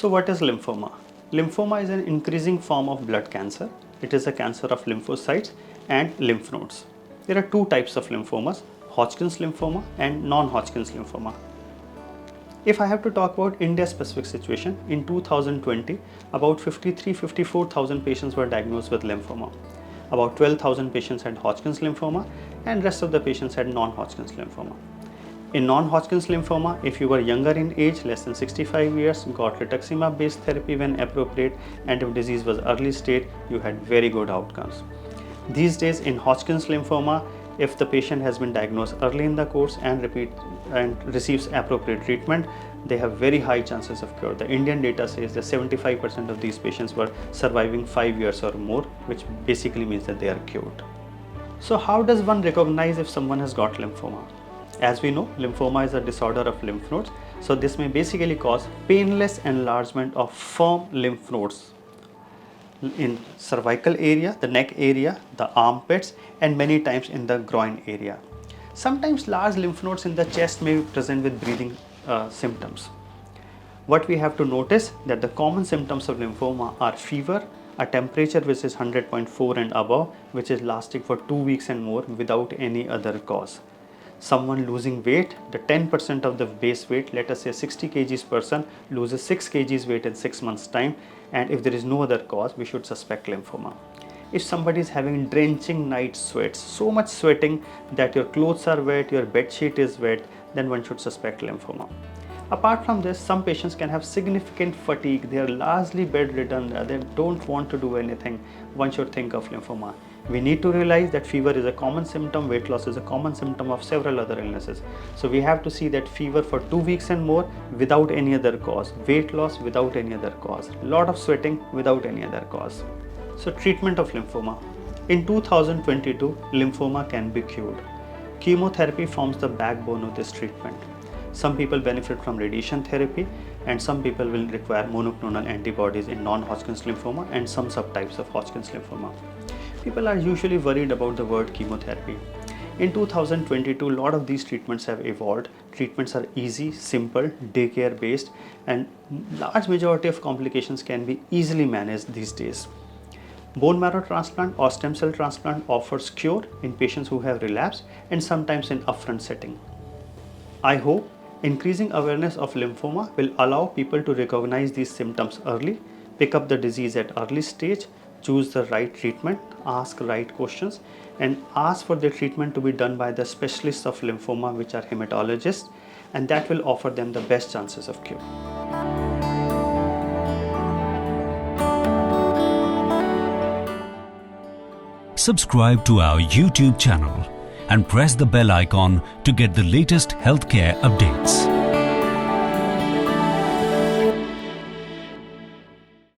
So what is lymphoma? Lymphoma is an increasing form of blood cancer. It is a cancer of lymphocytes and lymph nodes. There are two types of lymphomas, Hodgkin's lymphoma and non-Hodgkin's lymphoma. If I have to talk about India specific situation, in 2020, about 54,000 patients were diagnosed with lymphoma. About 12,000 patients had Hodgkin's lymphoma and rest of the patients had non-Hodgkin's lymphoma. In non-Hodgkin's lymphoma, if you were younger in age, less than 65 years, got rituximab based therapy when appropriate, and if disease was early stage, you had very good outcomes. These days in Hodgkin's lymphoma, if the patient has been diagnosed early in the course and receives appropriate treatment, they have very high chances of cure. The Indian data says that 75% of these patients were surviving 5 years or more, which basically means that they are cured. So how does one recognize if someone has got lymphoma? As we know, lymphoma is a disorder of lymph nodes. So this may basically cause painless enlargement of firm lymph nodes in cervical area, the neck area, the armpits, and many times in the groin area. Sometimes large lymph nodes in the chest may present with breathing symptoms. What we have to notice that the common symptoms of lymphoma are fever, a temperature which is 100.4 and above, which is lasting for 2 weeks and more without any other cause. Someone losing weight, the 10% of the base weight, let us say 60 kgs person loses 6 kgs weight in 6 months time, and if there is no other cause, we should suspect lymphoma. If somebody is having drenching night sweats, so much sweating that your clothes are wet, your bed sheet is wet, then one should suspect lymphoma. Apart from this, some patients can have significant fatigue, they are largely bedridden, they don't want to do anything, one should think of lymphoma. We need to realize that fever is a common symptom, weight loss is a common symptom of several other illnesses. So we have to see that fever for 2 weeks and more without any other cause, weight loss without any other cause, lot of sweating without any other cause. So treatment of lymphoma. In 2022, lymphoma can be cured. Chemotherapy forms the backbone of this treatment. Some people benefit from radiation therapy and some people will require monoclonal antibodies in non-Hodgkin's lymphoma and some subtypes of Hodgkin's lymphoma. People are usually worried about the word chemotherapy. In 2022, a lot of these treatments have evolved. Treatments are easy, simple, daycare based, and large majority of complications can be easily managed these days. Bone marrow transplant or stem cell transplant offers cure in patients who have relapsed and sometimes in upfront setting. I hope increasing awareness of lymphoma will allow people to recognize these symptoms early, pick up the disease at early stage, choose the right treatment, ask right questions, and ask for the treatment to be done by the specialists of lymphoma, which are hematologists, and that will offer them the best chances of cure. Subscribe to our YouTube channel and press the bell icon to get the latest healthcare updates.